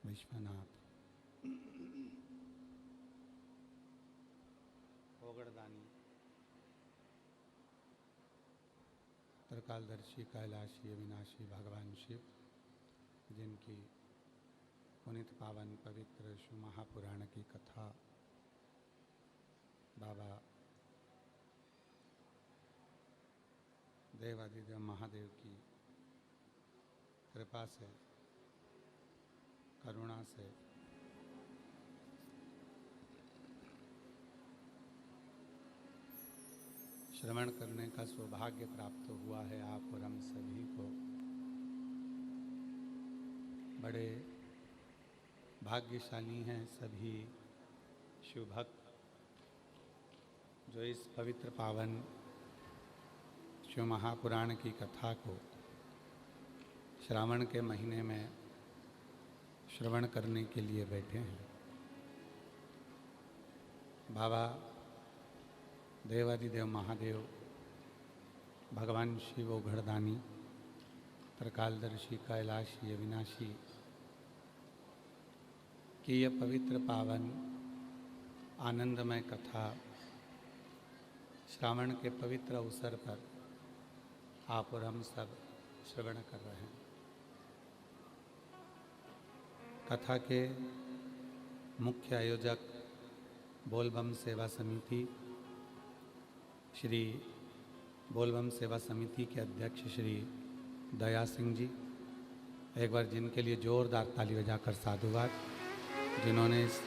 विश्वनाथ ओगड़दानी त्रिकालदर्शी कैलाशी अविनाशी भगवान शिव, जिनकी पुनित पावन पवित्र शिव महापुराण की कथा बाबा देवादिदेव महादेव की कृपा से, करुणा से श्रवण करने का सौभाग्य प्राप्त हुआ है आप और हम सभी को। बड़े भाग्यशाली हैं सभी शिवभक्त जो इस पवित्र पावन शिव महापुराण की कथा को श्रावण के महीने में श्रवण करने के लिए बैठे हैं। बाबा देवादिदेव महादेव भगवान शिव ओघड़दानी त्रिकालदर्शी कैलाशी अविनाशी की यह पवित्र पावन आनंदमय कथा श्रावण के पवित्र अवसर पर आप और हम सब श्रवण कर रहे हैं। कथा के मुख्य आयोजक बोलबम सेवा समिति श्री बोलबम सेवा समिति के अध्यक्ष श्री दया सिंह जी, एक बार जिनके लिए जोरदार ताली बजाकर साधुवाद, जिन्होंने इस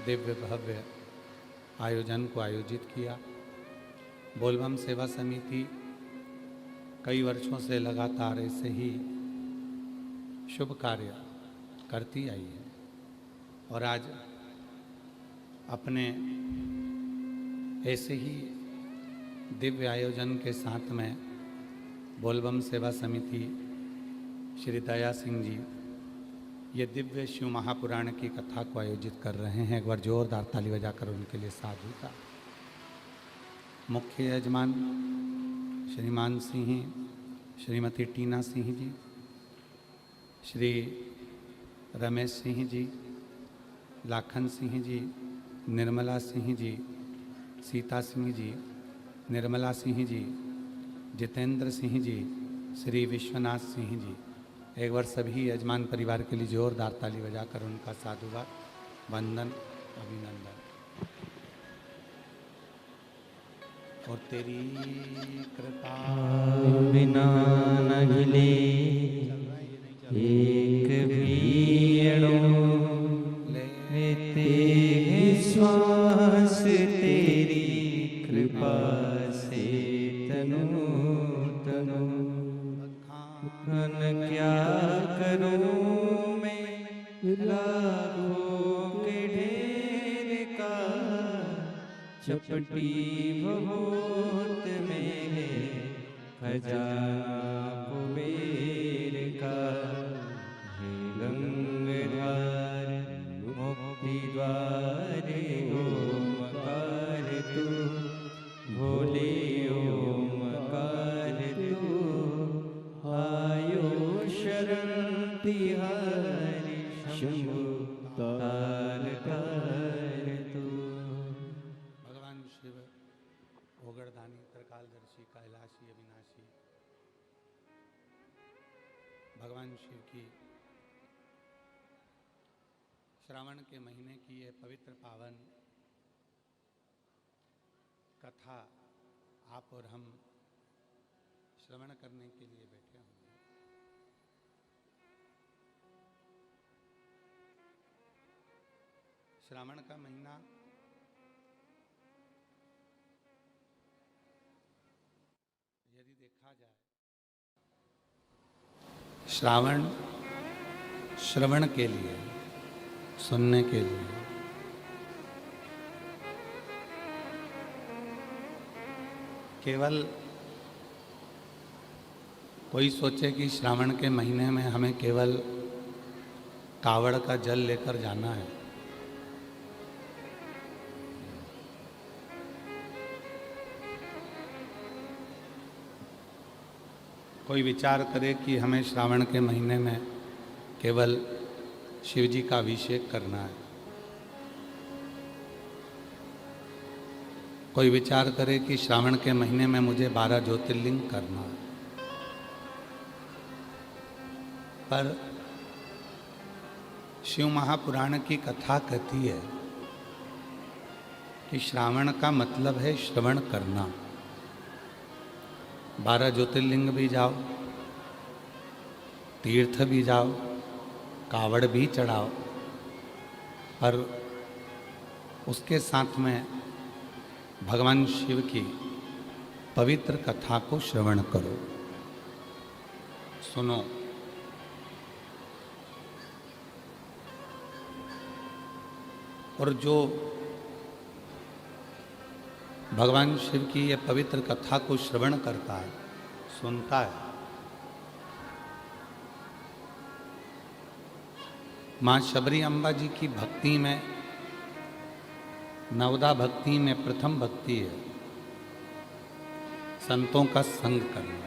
दिव्य भव्य आयोजन को आयोजित किया। बोलबम सेवा समिति कई वर्षों से लगातार ऐसे ही शुभ कार्य करती आई है और आज अपने ऐसे ही दिव्य आयोजन के साथ में बोलबम सेवा समिति श्री दया सिंह जी ये दिव्य शिव महापुराण की कथा को आयोजित कर रहे हैं। एक बार जोरदार ताली बजाकर उनके लिए साधु का। मुख्य यजमान श्रीमान सिंह, श्रीमती टीना सिंह जी, श्री रमेश सिंह जी, लाखन सिंह जी, निर्मला सिंह जी, सीता सिंह जी, निर्मला सिंह जी, जितेंद्र सिंह जी, श्री विश्वनाथ सिंह जी। एक बार सभी यजमान परिवार के लिए जोरदार ताली बजाकर उनका साधुवाद, वंदन, अभिनंदन। और तेरी कृपा बिना न हिले एक भी अणु लेते श्वास तेरी कृपा से तनु तनु। घन क्या करूं मैं लाखों के ढेर का, चपटी बहुत में है खजाना कुबेर का। हे गंगाधार मुक्ति द्वार ओमकार तू, भोले ओमकार तू। आयो शरण तिहारी शंभु तारकार तू। भगवान शिव ओघड़दानी त्रिकालदर्शी कैलाशी अविनाशी भगवान शिव की श्रावण के महीने की यह पवित्र पावन कथा आप और हम श्रवण करने के लिए बैठे हुए हैं। श्रावण का महीना यदि देखा जाए, श्रावण श्रवण के लिए, सुनने के लिए, केवल कोई सोचे कि श्रावण के महीने में हमें केवल कावड़ का जल लेकर जाना है, कोई विचार करे कि हमें श्रावण के महीने में केवल शिव जी का अभिषेक करना है, कोई विचार करे कि श्रावण के महीने में मुझे 12 ज्योतिर्लिंग करना है, पर शिव महापुराण की कथा कहती है कि श्रावण का मतलब है श्रवण करना। 12 ज्योतिर्लिंग भी जाओ, तीर्थ भी जाओ, कावड़ भी चढ़ाओ, पर उसके साथ में भगवान शिव की पवित्र कथा को श्रवण करो, सुनो। और जो भगवान शिव की यह पवित्र कथा को श्रवण करता है, सुनता है, मां शबरी अम्बा जी की भक्ति में, नवदा भक्ति में प्रथम भक्ति है संतों का संग करना।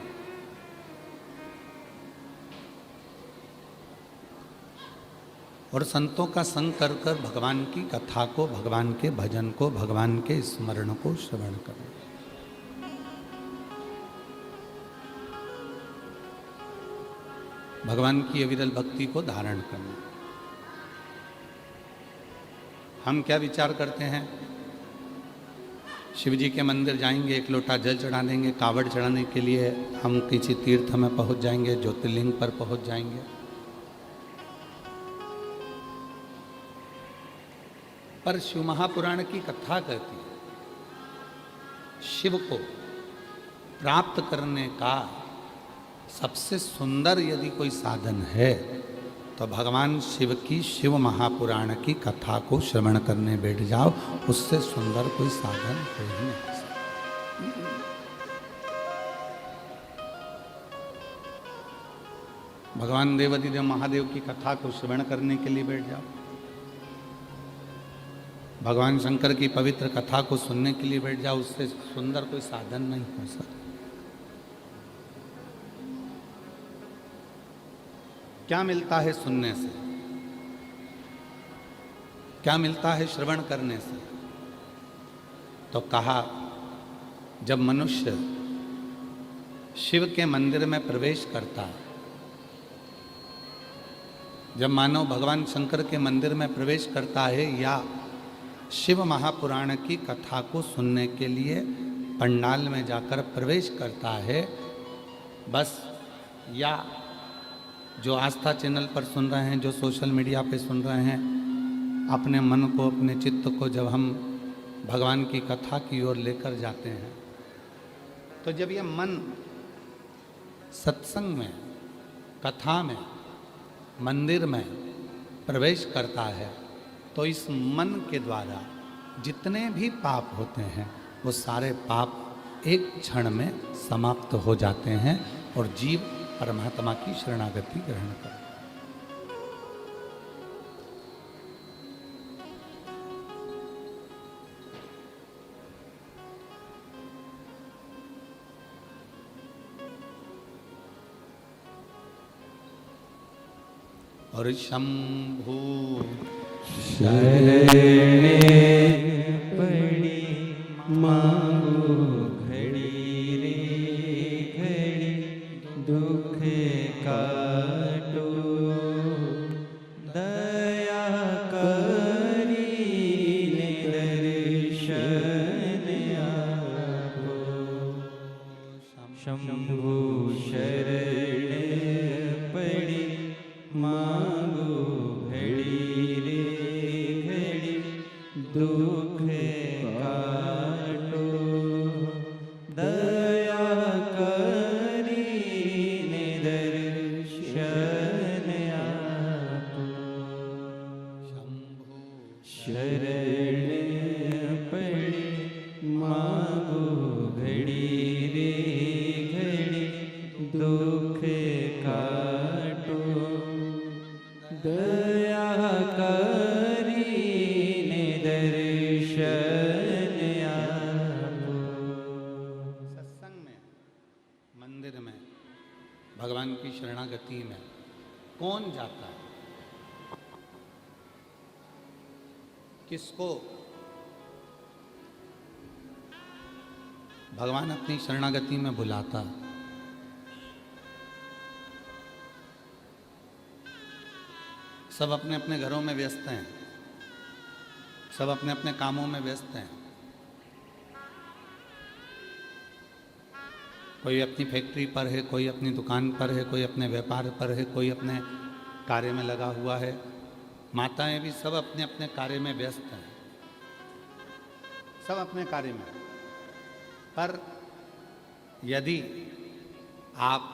और संतों का संग कर कर भगवान की कथा को, भगवान के भजन को, भगवान के स्मरण को श्रवण करना। भगवान की अविरल भक्ति को धारण करना। हम क्या विचार करते हैं, शिव जी के मंदिर जाएंगे, एक लोटा जल चढ़ा देंगे, कावड़ चढ़ाने के लिए हम किसी तीर्थ में पहुंच जाएंगे, ज्योतिर्लिंग पर पहुंच जाएंगे। पर शिव महापुराण की कथा कहती है, शिव को प्राप्त करने का सबसे सुंदर यदि कोई साधन है तो भगवान शिव की शिव महापुराण की कथा को श्रवण करने बैठ जाओ, उससे सुंदर कोई साधन हो ही नहीं सकता। भगवान देवाधिदेव महादेव की कथा को श्रवण करने के लिए बैठ जाओ, भगवान शंकर की पवित्र कथा को सुनने के लिए बैठ जाओ, उससे सुंदर कोई साधन नहीं हो सकता। क्या मिलता है सुनने से, क्या मिलता है श्रवण करने से? तो कहा, जब मनुष्य शिव के मंदिर में प्रवेश करता है, जब मानव भगवान शंकर के मंदिर में प्रवेश करता है या शिव महापुराण की कथा को सुनने के लिए पंडाल में जाकर प्रवेश करता है, बस, या जो आस्था चैनल पर सुन रहे हैं, जो सोशल मीडिया पे सुन रहे हैं, अपने मन को, अपने चित्त को जब हम भगवान की कथा की ओर लेकर जाते हैं, तो जब यह मन सत्संग में, कथा में, मंदिर में प्रवेश करता है, तो इस मन के द्वारा जितने भी पाप होते हैं वो सारे पाप एक क्षण में समाप्त हो जाते हैं और जीव परमात्मा की शरणागति ग्रहण कर। और शंभू शरणे पड़ी मांगो घड़ी रे घड़ी, दुख काटो दया करी दर्शन आपो। शंभु शरण पड़ी मांगो घड़ी रे घड़ी, दुख काटो दया करी दर्शन आपो। शंभू शरण पड़ी मांगो घड़ी रे घड़ी, दुख काटो दया करी दर्शन आपो। सत्संग में, मंदिर में, भगवान की शरणागति में कौन जाता है? किसको भगवान अपनी शरणागति में बुलाता है? सब अपने अपने घरों में व्यस्त हैं, सब अपने अपने कामों में व्यस्त हैं। कोई अपनी फैक्ट्री पर है, कोई अपनी दुकान पर है, कोई अपने व्यापार पर है, कोई अपने कार्य में लगा हुआ है। माताएं भी सब अपने अपने कार्य में व्यस्त हैं, सब अपने कार्य में। पर यदि आप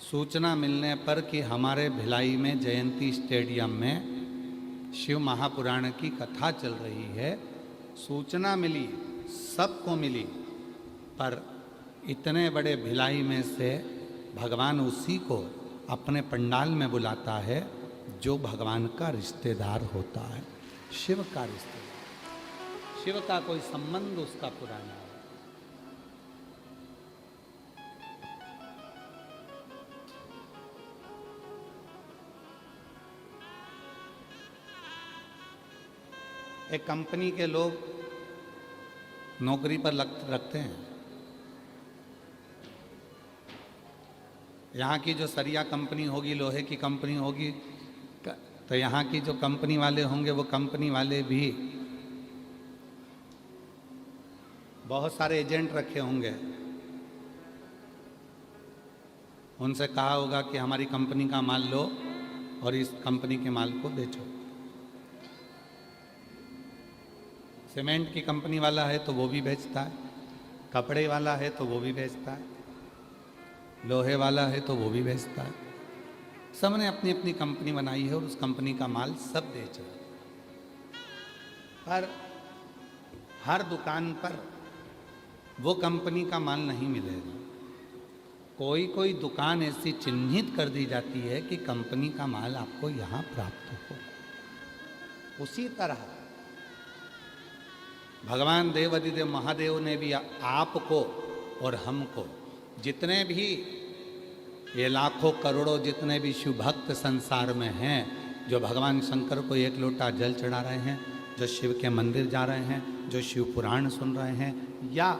सूचना मिलने पर कि हमारे भिलाई में जयंती स्टेडियम में शिव महापुराण की कथा चल रही है, सूचना मिली, सबको मिली, पर इतने बड़े भिलाई में से भगवान उसी को अपने पंडाल में बुलाता है जो भगवान का रिश्तेदार होता है, शिव का रिश्तेदार। शिव का कोई संबंध उसका पुराना है। एक कंपनी के लोग नौकरी पर रखते हैं। यहाँ की जो सरिया कंपनी होगी, लोहे की कंपनी होगी, तो यहाँ की जो कंपनी वाले होंगे वो कंपनी वाले भी बहुत सारे एजेंट रखे होंगे। उनसे कहा होगा कि हमारी कंपनी का माल लो और इस कंपनी के माल को बेचो। सीमेंट की कंपनी वाला है तो वो भी बेचता है, कपड़े वाला है तो वो भी बेचता है, लोहे वाला है तो वो भी बेचता है। सबने अपनी अपनी कंपनी बनाई है और उस कंपनी का माल सब बेच रहे हैं। पर हर दुकान पर वो कंपनी का माल नहीं मिलेगा। कोई कोई दुकान ऐसी चिन्हित कर दी जाती है कि कंपनी का माल आपको यहाँ प्राप्त हो। उसी तरह भगवान देवाधिदेव महादेव ने भी आपको और हमको, जितने भी ये लाखों करोड़ों जितने भी शिव भक्त संसार में हैं, जो भगवान शंकर को एक लोटा जल चढ़ा रहे हैं, जो शिव के मंदिर जा रहे हैं, जो शिव पुराण सुन रहे हैं, या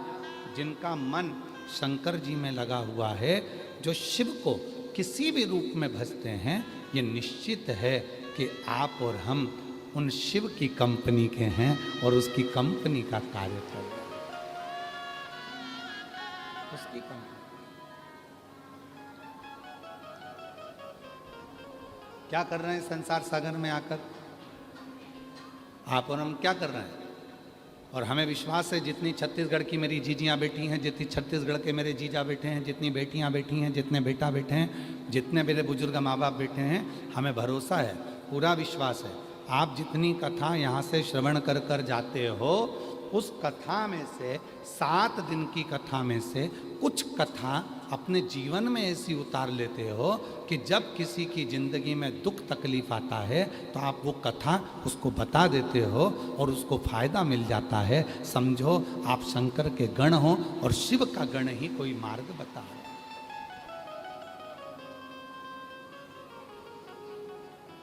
जिनका मन शंकर जी में लगा हुआ है, जो शिव को किसी भी रूप में भजते हैं, ये निश्चित है कि आप और हम उन शिव की कंपनी के हैं और उसकी कंपनी का कार्य कर रहे हैं। उसकी कंपनी क्या कर रहे हैं संसार सागर में आकर? आप और हम क्या कर रहे हैं? और हमें विश्वास है जितनी छत्तीसगढ़ की मेरी जीजियाँ बेटी हैं, जितनी छत्तीसगढ़ के मेरे जीजा बेटे हैं, जितनी बेटियाँ बैठी हैं, जितने बेटा बैठे हैं, जितने मेरे बुजुर्ग माँ बाप बैठे हैं, हमें भरोसा है, पूरा विश्वास है। आप जितनी कथा यहाँ से श्रवण कर कर जाते हो, उस कथा में से 7 दिन की कथा में से कुछ कथा अपने जीवन में ऐसी उतार लेते हो कि जब किसी की ज़िंदगी में दुख तकलीफ आता है तो आप वो कथा उसको बता देते हो और उसको फायदा मिल जाता है। समझो आप शंकर के गण हो और शिव का गण ही कोई मार्ग बता है।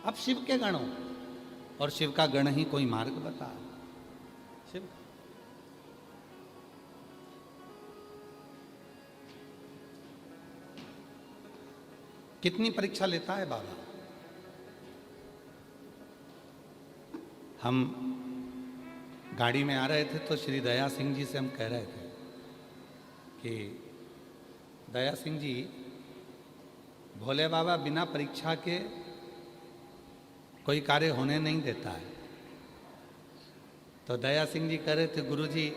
अब शिव के गण हो और शिव का गण ही कोई मार्ग बता है। शिव कितनी परीक्षा लेता है बाबा। हम गाड़ी में आ रहे थे तो श्री दया सिंह जी से हम कह रहे थे कि दया सिंह जी, भोले बाबा बिना परीक्षा के कोई कार्य होने नहीं देता है। तो दया सिंह जी कह रहे थे, गुरुजी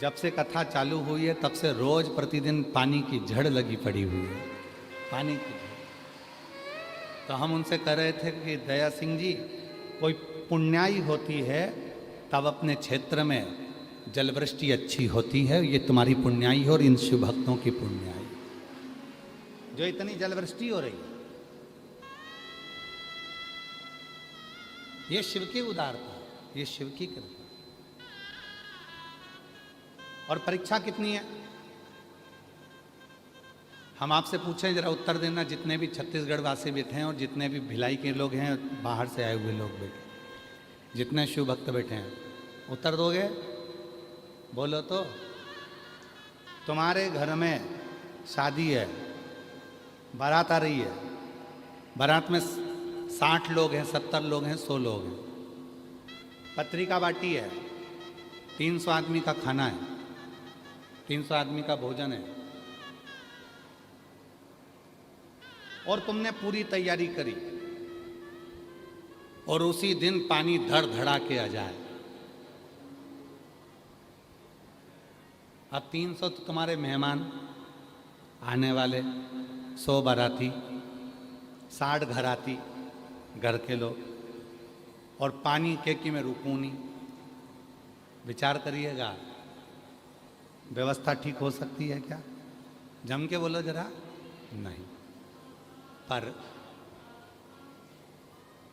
जब से कथा चालू हुई है तब से रोज प्रतिदिन पानी की झड़ लगी पड़ी हुई है, पानी की। तो हम उनसे कह रहे थे कि दया सिंह जी, कोई पुण्याई होती है तब अपने क्षेत्र में जलवृष्टि अच्छी होती है। ये तुम्हारी पुण्याई है और इन शिव भक्तों की पुण्याई, जो इतनी जलवृष्टि हो रही है, ये शिव की उदारता, ये शिव की कृपा। और परीक्षा कितनी है? हम आपसे पूछें, जरा उत्तर देना, जितने भी छत्तीसगढ़ वासी बैठे हैं और जितने भी भिलाई के लोग हैं, बाहर से आए हुए लोग बैठे, जितने शिव भक्त बैठे हैं, उत्तर दोगे? बोलो तो। तुम्हारे घर में शादी है, बारात आ रही है, बारात में 60 लोग हैं, 70 लोग हैं, 100 लोग हैं, पत्रिका बाटी है, 300 आदमी का खाना है, 300 आदमी का भोजन है, और तुमने पूरी तैयारी करी और उसी दिन पानी धड़ धड़ा के आ जाए, अब 300 तो तुम्हारे मेहमान आने वाले, 100 बाराती, 60 घराती, घर के लोग, और पानी केकी में रुकूं नहीं। विचार करिएगा, व्यवस्था ठीक हो सकती है क्या? जम के बोलो जरा। नहीं। पर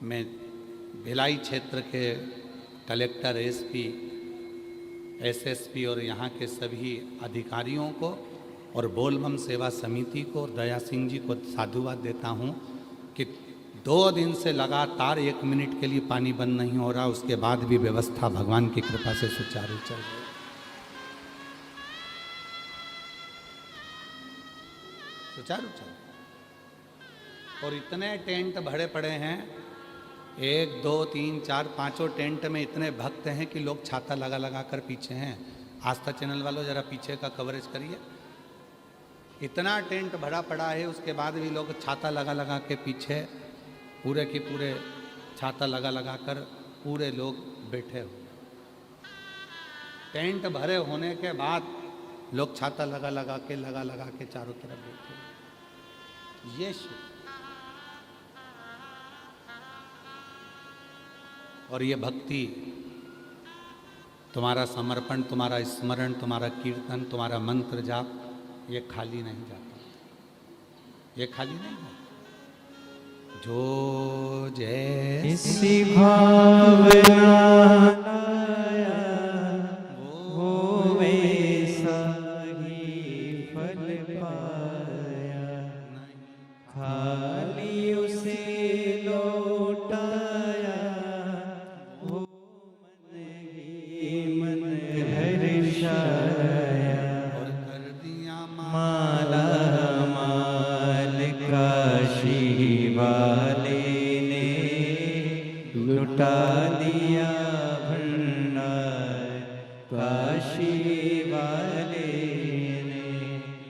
मैं भिलाई क्षेत्र के कलेक्टर, एसपी, एसएसपी और यहाँ के सभी अधिकारियों को और बोलबम सेवा समिति को और दया सिंह जी को साधुवाद देता हूँ कि 2 दिन से लगातार 1 मिनट के लिए पानी बंद नहीं हो रहा, उसके बाद भी व्यवस्था भगवान की कृपा से सुचारू चल रही है। सुचारू चल। और इतने टेंट भरे पड़े हैं, 1 2 3 4 5 टेंट में इतने भक्त हैं कि लोग छाता लगा लगा कर पीछे हैं। आस्था चैनल वालों जरा पीछे का कवरेज करिए। इतना टेंट भरा पड़ा है, उसके बाद भी लोग छाता लगा लगा के पीछे, पूरे के पूरे छाता लगा लगा कर पूरे लोग बैठे हुए। टेंट भरे होने के बाद लोग छाता लगा लगा के चारों तरफ बैठे। ये शिव और ये भक्ति, तुम्हारा समर्पण, तुम्हारा स्मरण, तुम्हारा कीर्तन, तुम्हारा मंत्र जाप, ये खाली नहीं जाता, ये खाली नहीं जाता। जो जैसी भावना लाया वो वैसा ही फल पाया, खाली उसे लौटाया वो मन ही मन हर्षाया, और कर दिया माला माल काशी वाले ने लुटा दिया भंडार, काशी वाले ने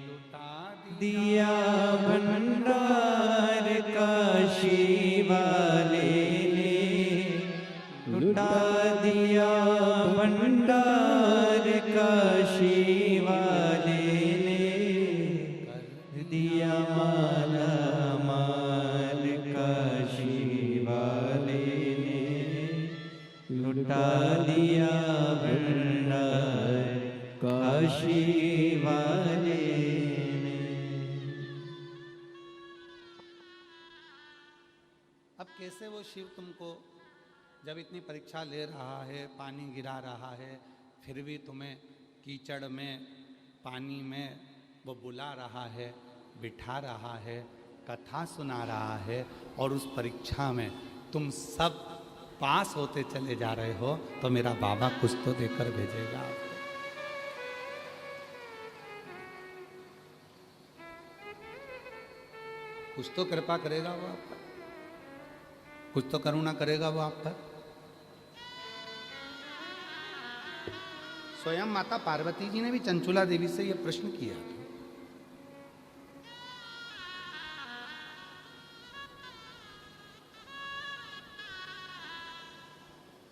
लुटा दिया भंडार, काशी वाले ने लुटा दिया भंडार, काशी वाले ने दिया माला माल, काशी वाले ने लुटा दिया भंडार, काशी वाले ने। अब कैसे वो शिव तुमको जब इतनी परीक्षा ले रहा है, पानी गिरा रहा है, फिर भी तुम्हें कीचड़ में, पानी में वो बुला रहा है, बिठा रहा है, कथा सुना रहा है, और उस परीक्षा में तुम सब पास होते चले जा रहे हो, तो मेरा बाबा कुछ तो देकर भेजेगा आपको। कुछ तो कृपा करेगा वो आप पर, कुछ तो करुणा करेगा वो आप पर। स्वयं माता पार्वती जी ने भी चंचुला देवी से यह प्रश्न किया।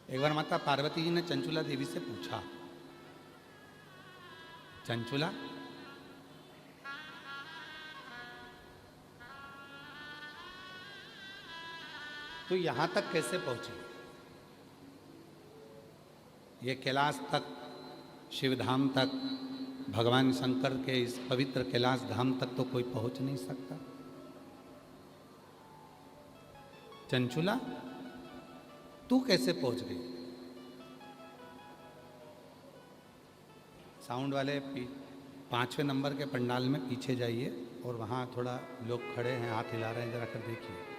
एक बार माता पार्वती जी ने चंचुला देवी से पूछा, चंचुला तो यहां तक कैसे पहुंची? ये कैलाश तक, शिवधाम तक, भगवान शंकर के इस पवित्र कैलाश धाम तक तो कोई पहुंच नहीं सकता। चंचुला तू कैसे पहुंच गई? साउंड वाले 5वें नंबर के पंडाल में पीछे जाइए और वहां थोड़ा लोग खड़े हैं, हाथ हिला रहे हैं, जरा कर देखिए।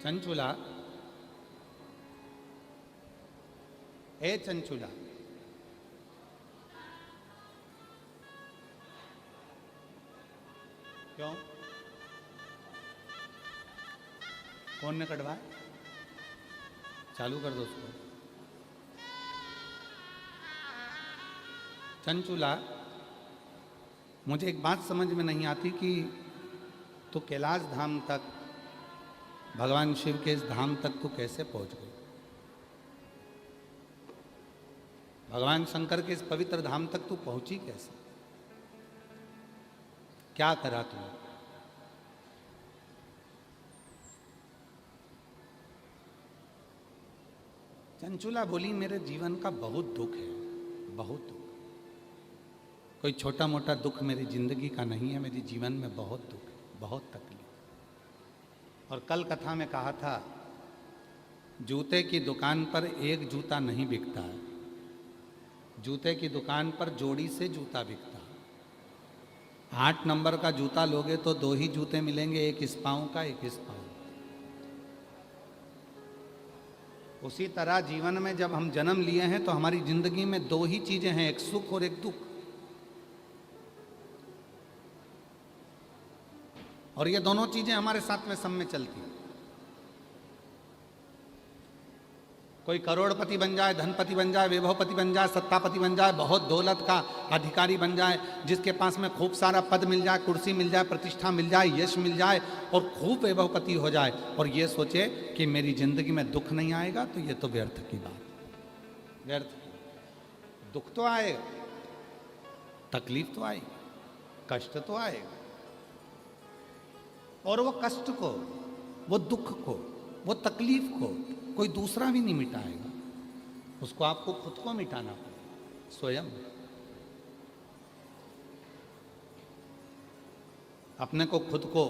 चंचुला, ए चंचुला, क्यों? कौन ने कटवाया? चालू कर दो उसको। चंचुला, मुझे एक बात समझ में नहीं आती कि तो कैलाश धाम तक, भगवान शिव के इस धाम तक तू कैसे पहुंच गई? भगवान शंकर के इस पवित्र धाम तक तू पहुंची कैसे? क्या करा तू? चंचुला बोली, मेरे जीवन का बहुत दुख है, बहुत दुख। कोई छोटा मोटा दुख मेरी जिंदगी का नहीं है, मेरे जीवन में बहुत दुख है, बहुत तकलीफ। और कल कथा में कहा था, जूते की दुकान पर एक जूता नहीं बिकता है, जूते की दुकान पर जोड़ी से जूता बिकता है। 8 नंबर का जूता लोगे तो 2 ही जूते मिलेंगे, एक इस पाँव का, एक इस पाँव। उसी तरह जीवन में जब हम जन्म लिए हैं तो हमारी जिंदगी में 2 ही चीजें हैं, एक सुख और एक दुख। और ये दोनों चीजें हमारे साथ में सब में चलती हैं। कोई करोड़पति बन जाए, धनपति बन जाए, वैभवपति बन जाए, सत्तापति बन जाए, बहुत दौलत का अधिकारी बन जाए, जिसके पास में खूब सारा पद मिल जाए, कुर्सी मिल जाए, प्रतिष्ठा मिल जाए, यश मिल जाए और खूब वैभवपति हो जाए, और ये सोचे कि मेरी जिंदगी में दुख नहीं आएगा, तो ये तो व्यर्थ की बात, व्यर्थ। दुख तो आएगा, तकलीफ तो आएगी, कष्ट तो आएगा, और वो कष्ट को, वो दुख को, वो तकलीफ को कोई दूसरा भी नहीं मिटाएगा, उसको आपको खुद को मिटाना पड़ेगा, स्वयं। अपने को, खुद को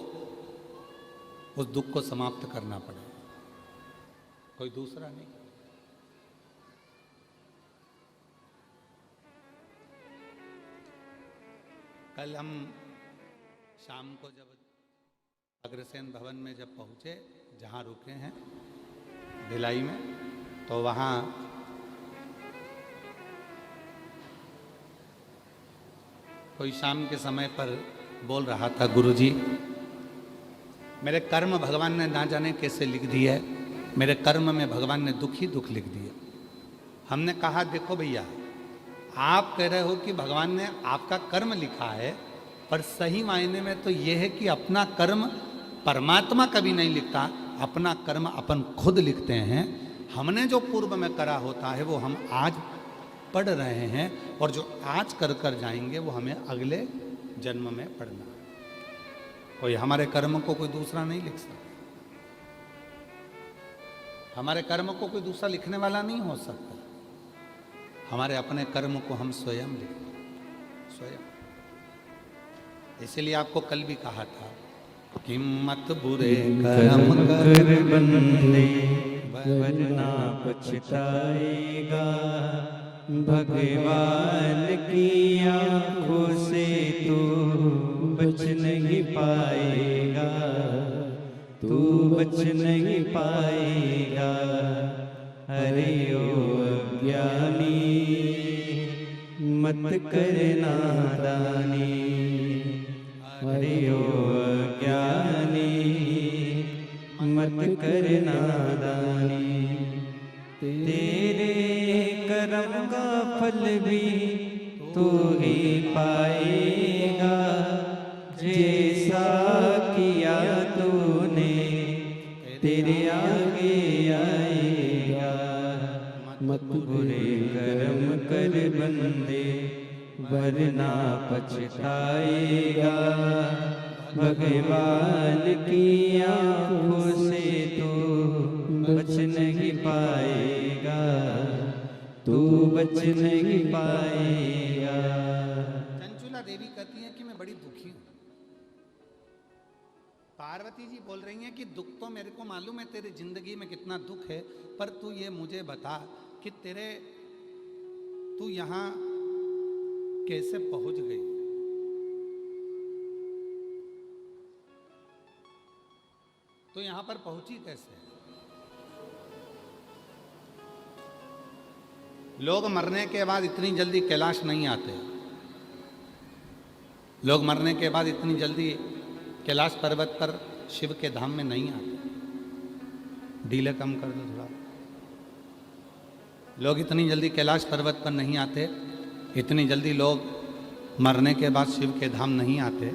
उस दुख को समाप्त करना पड़ेगा, कोई दूसरा नहीं। कल हम शाम को जब अग्रसेन भवन में जब पहुंचे, जहां रुके हैं भिलाई में, तो वहां कोई शाम के समय पर बोल रहा था, गुरुजी मेरे कर्म भगवान ने ना जाने कैसे लिख दिए है, मेरे कर्म में भगवान ने दुख ही दुख लिख दिए। हमने कहा, देखो भैया, आप कह रहे हो कि भगवान ने आपका कर्म लिखा है, पर सही मायने में तो यह है कि अपना कर्म परमात्मा कभी नहीं लिखता, अपना कर्म अपन खुद लिखते हैं। हमने जो पूर्व में करा होता है वो हम आज पढ़ रहे हैं, और जो आज कर कर जाएंगे वो हमें अगले जन्म में पढ़ना है। कोई हमारे कर्म को कोई दूसरा नहीं लिख सकता, हमारे कर्म को कोई दूसरा लिखने वाला नहीं हो सकता। हमारे अपने कर्म को हम स्वयं लिखते हैं, स्वयं। इसलिए आपको कल भी कहा था, हिम्मत बुरे कर्म कर बंदे वरना पछताएगा, भगवान की आंखों से तू बच नहीं पाएगा, तू बच नहीं पाएगा। अरे ओ अज्ञानी मत कर नादानी, अरे ओ अज्ञानी मत कर नादानी। तेरे कर्म का फल भी तू ही पाएगा, जैसा किया तूने तेरे आगे आएगा। मत बुरे कर्म कर बंदे वरना पछताएगा, भगवान की आंखों से तू बच नहीं पाएगा, तू बच नहीं पाएगा। चंचुला देवी कहती है कि मैं बड़ी दुखी हूं। पार्वती जी बोल रही हैं कि दुख तो मेरे को मालूम है, तेरी जिंदगी में कितना दुख है, पर तू ये मुझे बता कि तू यहां कैसे पहुंच गई? तो यहां पर पहुंची कैसे? लोग मरने के बाद इतनी जल्दी कैलाश नहीं आते, लोग मरने के बाद इतनी जल्दी कैलाश पर्वत पर शिव के धाम में नहीं आते। डीले कम कर दो थोड़ा। लोग इतनी जल्दी कैलाश पर्वत पर नहीं आते, इतनी जल्दी लोग मरने के बाद शिव के धाम नहीं आते।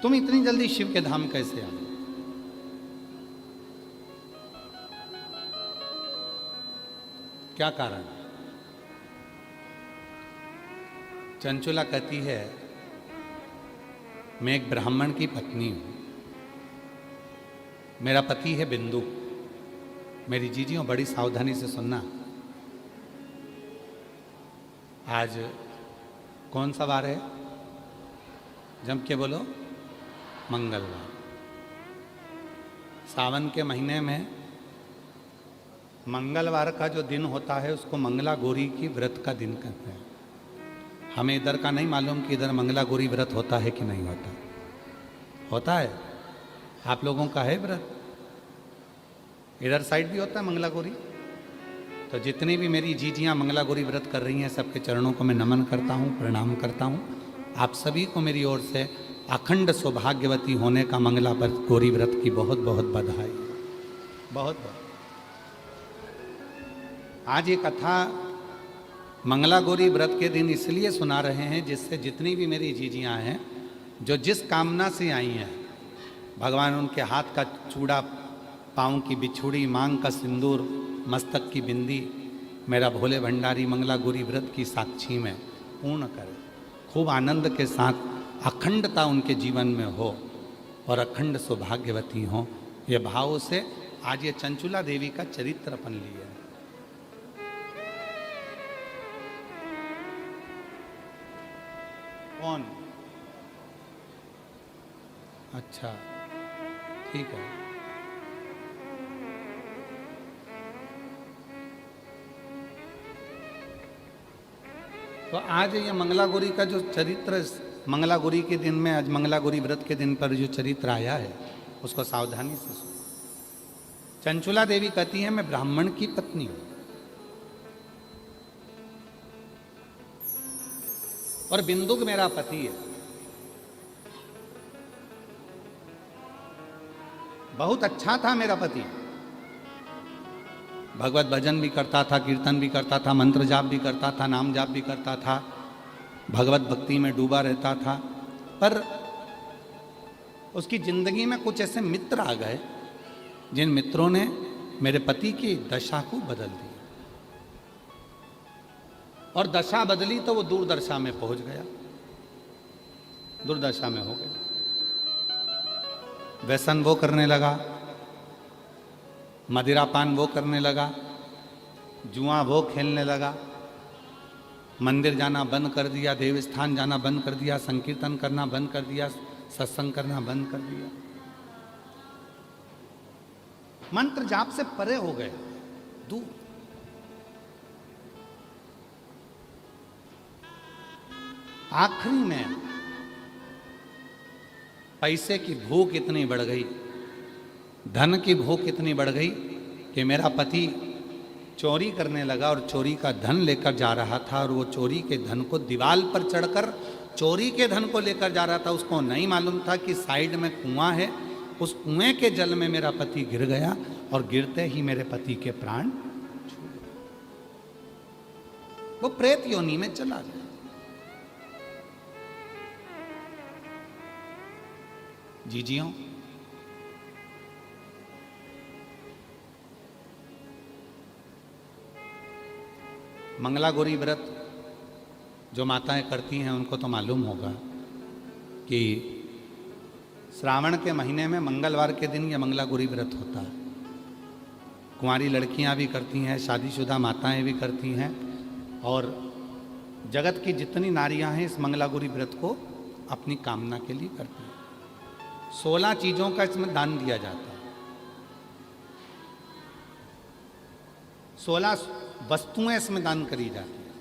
तुम इतनी जल्दी शिव के धाम कैसे आ गए? क्या कारण? चंचुला कहती है, मैं एक ब्राह्मण की पत्नी हूं, मेरा पति है बिंदु। मेरी जीजियों बड़ी सावधानी से सुनना। आज कौन सा वार है? जम के बोलो। मंगलवार। सावन के महीने में मंगलवार का जो दिन होता है उसको मंगला गौरी की व्रत का दिन कहते हैं। हमें इधर का नहीं मालूम कि इधर मंगला गौरी व्रत होता है कि नहीं होता। होता है? आप लोगों का है व्रत? इधर साइड भी होता है मंगला गौरी? तो जितनी भी मेरी जीजियाँ मंगला गौरी व्रत कर रही हैं, सबके चरणों को मैं नमन करता हूँ, प्रणाम करता हूँ। आप सभी को मेरी ओर से अखंड सौभाग्यवती होने का मंगला गौरी व्रत की बहुत बहुत बधाई। बहुत बहुत। आज ये कथा मंगला गौरी व्रत के दिन इसलिए सुना रहे हैं जिससे जितनी भी मेरी जीजियाँ हैं, जो जिस कामना से आई हैं, भगवान उनके हाथ का चूड़ा, पाँव की बिछुड़ी, मांग का सिंदूर, मस्तक की बिंदी मेरा भोले भंडारी मंगला गौरी व्रत की साक्षी में पूर्ण करे। खूब आनंद के साथ अखंडता उनके जीवन में हो और अखंड सौभाग्यवती हो, ये भाव से आज ये चंचुला देवी का चरित्र अपन लिया है। कौन? अच्छा, ठीक है। तो आज ये मंगला गौरी का जो चरित्र, मंगला गौरी के दिन में, आज मंगला गौरी व्रत के दिन पर जो चरित्र आया है उसको सावधानी से सुनो। चंचुला देवी कहती है, मैं ब्राह्मण की पत्नी हूं और बिंदुक मेरा पति है। बहुत अच्छा था मेरा पति, भगवत भजन भी करता था, कीर्तन भी करता था, मंत्र जाप भी करता था, नाम जाप भी करता था, भगवत भक्ति में डूबा रहता था। पर उसकी जिंदगी में कुछ ऐसे मित्र आ गए जिन मित्रों ने मेरे पति की दशा को बदल दिया, और दशा बदली तो वो दुर्दशा में पहुंच गया, दुर्दशा में हो गया। व्यसन वो करने लगा, मदिरापान वो करने लगा, जुआ वो खेलने लगा, मंदिर जाना बंद कर दिया, देवस्थान जाना बंद कर दिया, संकीर्तन करना बंद कर दिया, सत्संग करना बंद कर दिया, मंत्र जाप से परे हो गए, दूर। आखिरी में पैसे की भूख इतनी बढ़ गई, धन की भूख इतनी बढ़ गई कि मेरा पति चोरी करने लगा और चोरी का धन लेकर जा रहा था, और वो चोरी के धन को दीवार पर चढ़कर चोरी के धन को लेकर जा रहा था। उसको नहीं मालूम था कि साइड में कुआं है, उस कुएं के जल में मेरा पति गिर गया और गिरते ही मेरे पति के प्राण छूट गए। वो प्रेत योनि में चला गया। जीजियों, मंगला गौरी व्रत जो माताएं करती हैं उनको तो मालूम होगा कि श्रावण के महीने में मंगलवार के दिन यह मंगला गौरी व्रत होता है। कुंवारी लड़कियां भी करती हैं, शादीशुदा माताएं भी करती हैं, और जगत की जितनी नारियां हैं इस मंगला गौरी व्रत को अपनी कामना के लिए करती हैं। 16 चीज़ों का इसमें दान दिया जाता है, 16 वस्तुएं इसमें दान करी जाती हैं,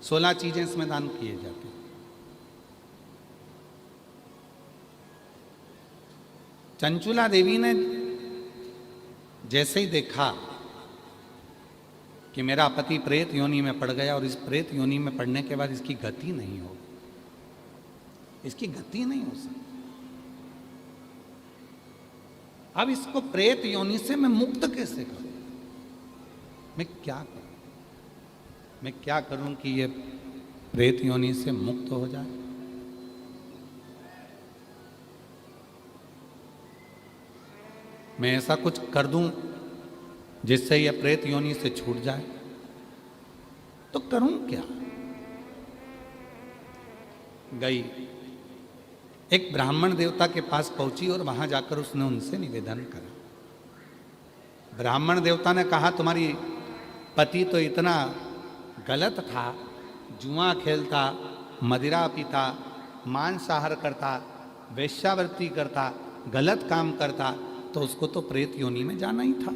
16 चीजें इसमें दान किए जाते हैं। चंचुला देवी ने जैसे ही देखा कि मेरा पति प्रेत योनि में पड़ गया और इस प्रेत योनि में पड़ने के बाद इसकी गति नहीं होगी, इसकी गति नहीं हो सकती, अब इसको प्रेत योनि से मैं मुक्त कैसे करूं? मैं क्या करूं? मैं क्या करूं कि ये प्रेत योनि से मुक्त हो जाए? मैं ऐसा कुछ कर दूं जिससे यह प्रेत योनि से छूट जाए, तो करूं क्या? गई, एक ब्राह्मण देवता के पास पहुंची और वहां जाकर उसने उनसे निवेदन करा। ब्राह्मण देवता ने कहा, तुम्हारी पति तो इतना गलत था, जुआ खेलता, मदिरा पीता, मांसाहार करता, वेश्यावृत्ति करता, गलत काम करता, तो उसको तो प्रेत योनि में जाना ही था।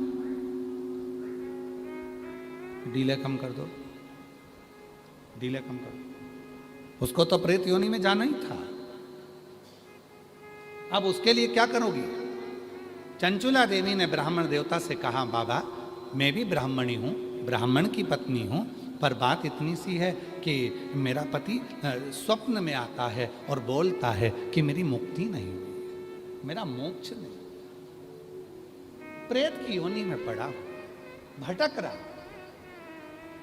डीले कम कर दो, डीले कम कर दो। उसको तो प्रेत योनि में जाना ही था। अब उसके लिए क्या करोगी? चंचुला देवी ने ब्राह्मण देवता से कहा, बाबा मैं भी ब्राह्मणी हूं, ब्राह्मण की पत्नी हूं, पर बात इतनी सी है कि मेरा पति स्वप्न में आता है और बोलता है कि मेरी मुक्ति नहीं हुई, मेरा मोक्ष नहीं, प्रेत की योनि में पड़ा, भटक रहा।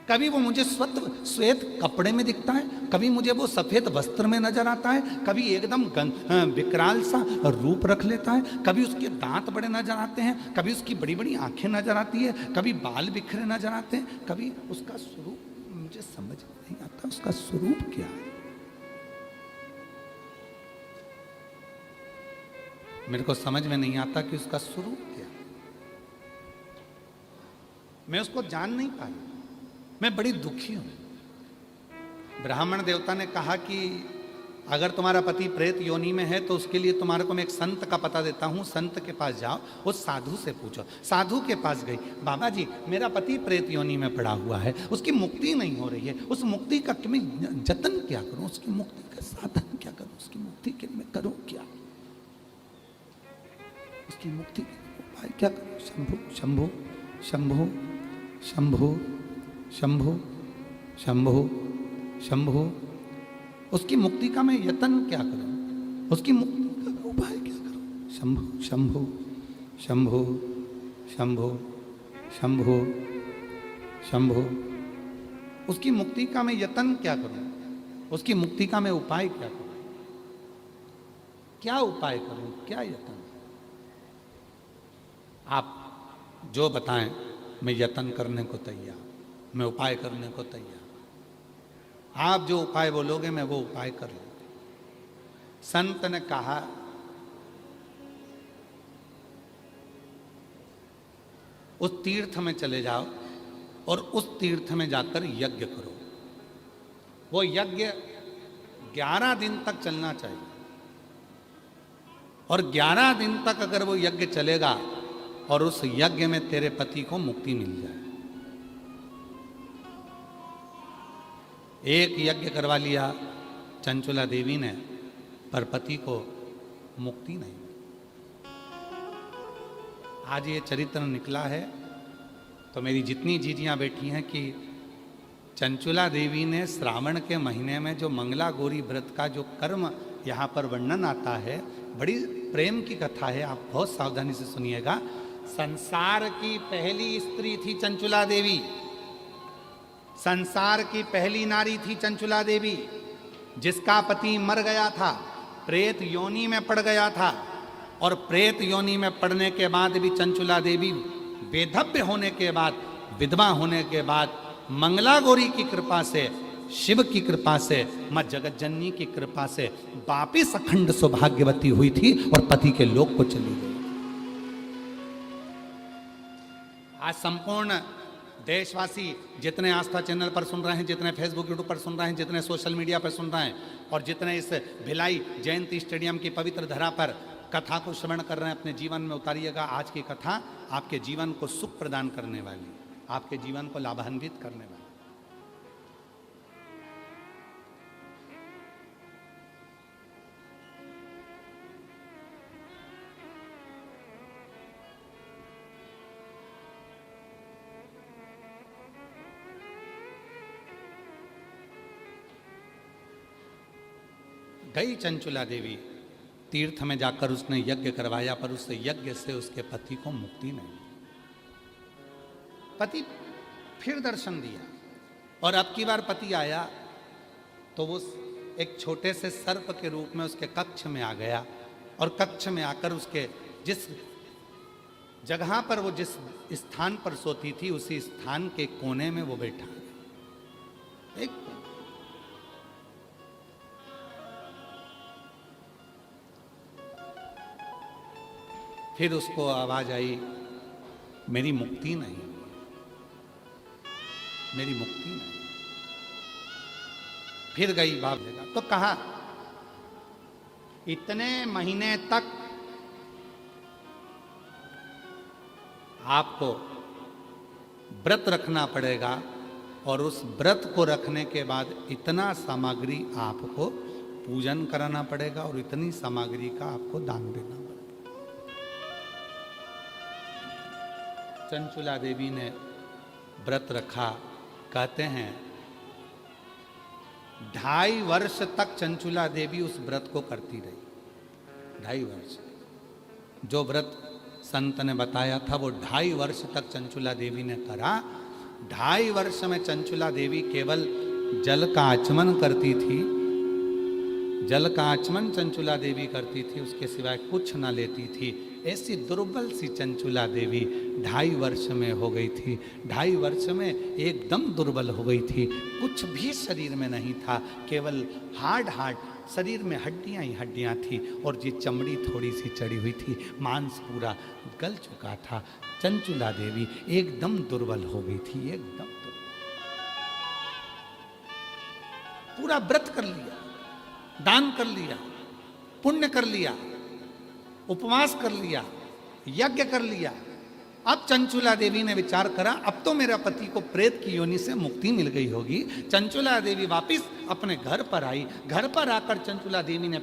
कभी वो मुझे श्वेत कपड़े में दिखता है, कभी मुझे वो सफेद वस्त्र में नजर आता है, कभी एकदम विकराल सा रूप रख लेता है, कभी उसके दांत बड़े नजर आते हैं, कभी उसकी बड़ी बड़ी आंखें नजर आती है, कभी बाल बिखरे नजर आते हैं, कभी उसका स्वरूप मुझे समझ नहीं आता, उसका स्वरूप क्या है। मेरे को समझ में नहीं आता कि उसका स्वरूप क्या है। मैं उसको जान नहीं पाई, मैं बड़ी दुखी हूं। ब्राह्मण देवता ने कहा कि अगर तुम्हारा पति प्रेत योनि में है तो उसके लिए तुम्हारे को मैं एक संत का पता देता हूं, संत के पास जाओ, उस साधु से पूछो। साधु के पास गई, बाबा जी मेरा पति प्रेत योनि में पड़ा हुआ है, उसकी मुक्ति नहीं हो रही है, उस मुक्ति का मैं जतन क्या करूं, उसकी मुक्ति का साधन क्या करूं, उसकी मुक्ति के लिए मैं करूं क्या, उसकी मुक्ति के उपाय क्या करूं? शंभु शंभु शंभु शंभु शंभु शंभु शंभु, उसकी मुक्ति का मैं यत्न क्या करूं, उसकी मुक्ति का उपाय क्या करूं? शंभु शंभु शंभु शंभु शंभु शंभु, उसकी मुक्ति का मैं यत्न क्या करूं, उसकी मुक्ति का मैं उपाय क्या करूं, क्या उपाय करूं, क्या यत्न? आप जो बताएं मैं यत्न करने को तैयार, मैं उपाय करने को तैयार। आप जो उपाय बोलोगे मैं वो उपाय कर लूंगा। संत ने कहा, उस तीर्थ में चले जाओ और उस तीर्थ में जाकर यज्ञ करो। वो यज्ञ 11 दिन तक चलना चाहिए, और 11 दिन तक अगर वो यज्ञ चलेगा और उस यज्ञ में तेरे पति को मुक्ति मिल जाए। एक यज्ञ करवा लिया चंचुला देवी ने, पर पति को मुक्ति नहीं। आज ये चरित्र निकला है तो मेरी जितनी जीजियां बैठी हैं कि चंचुला देवी ने श्रावण के महीने में जो मंगला गौरी व्रत का जो कर्म यहाँ पर वर्णन आता है, बड़ी प्रेम की कथा है, आप बहुत सावधानी से सुनिएगा। संसार की पहली स्त्री थी चंचुला देवी, संसार की पहली नारी थी चंचुला देवी, जिसका पति मर गया था, प्रेत योनि में पड़ गया था, और प्रेत योनि में पड़ने के बाद भी चंचुला देवी वेधव्य होने के बाद, विधवा होने के बाद, मंगला गौरी की कृपा से, शिव की कृपा से, मां जगत जननी की कृपा से वापिस अखंड सौभाग्यवती हुई थी और पति के लोक को चली गई। आज संपूर्ण देशवासी जितने आस्था चैनल पर सुन रहे हैं, जितने फेसबुक यूट्यूब पर सुन रहे हैं, जितने सोशल मीडिया पर सुन रहे हैं, और जितने इस भिलाई जयंती स्टेडियम की पवित्र धरा पर कथा को श्रवण कर रहे हैं, अपने जीवन में उतारिएगा। आज की कथा आपके जीवन को सुख प्रदान करने वाली, आपके जीवन को लाभान्वित करने वाली। गई चंचुला देवी तीर्थ में जाकर उसने यज्ञ करवाया, पर उस यज्ञ से उसके पति को मुक्ति नहीं। पति फिर दर्शन दिया, और अब की बार पति आया तो वो एक छोटे से सर्प के रूप में उसके कक्ष में आ गया, और कक्ष में आकर उसके जिस जगह पर वो जिस स्थान पर सोती थी उसी स्थान के कोने में वो बैठा एक फिर उसको आवाज आई, मेरी मुक्ति नहीं, मेरी मुक्ति नहीं। फिर गई बाप जगह तो कहा, इतने महीने तक आपको व्रत रखना पड़ेगा और उस व्रत को रखने के बाद इतना सामग्री आपको पूजन कराना पड़ेगा और इतनी सामग्री का आपको दान देना पड़ेगा। चंचुला देवी ने व्रत रखा। कहते हैं 2.5 वर्ष तक चंचुला देवी उस व्रत को करती रही। 2.5 वर्ष जो व्रत संत ने बताया था वो 2.5 वर्ष तक चंचुला देवी ने करा। 2.5 वर्ष में चंचुला देवी केवल जल का आचमन करती थी। जल का आचमन चंचुला देवी करती थी, उसके सिवाय कुछ ना लेती थी। ऐसी दुर्बल सी चंचुला देवी 2.5 वर्ष में हो गई थी। 2.5 वर्ष में एकदम दुर्बल हो गई थी। कुछ भी शरीर में नहीं था, केवल हार्ड शरीर में हड्डियां ही हड्डियां थी और ये चमड़ी थोड़ी सी चढ़ी हुई थी, मांस पूरा गल चुका था। चंचुला देवी एकदम दुर्बल हो गई थी, एकदम दुर्बल। पूरा व्रत कर लिया, दान कर लिया, पुण्य कर लिया, उपवास कर लिया, यज्ञ कर लिया। अब चंचुला देवी ने विचार करा, अब तो मेरा पति को प्रेत की योनि से मुक्ति मिल गई होगी। चंचुला देवी वापिस अपने घर पर आई। घर पर आकर चंचुला देवी ने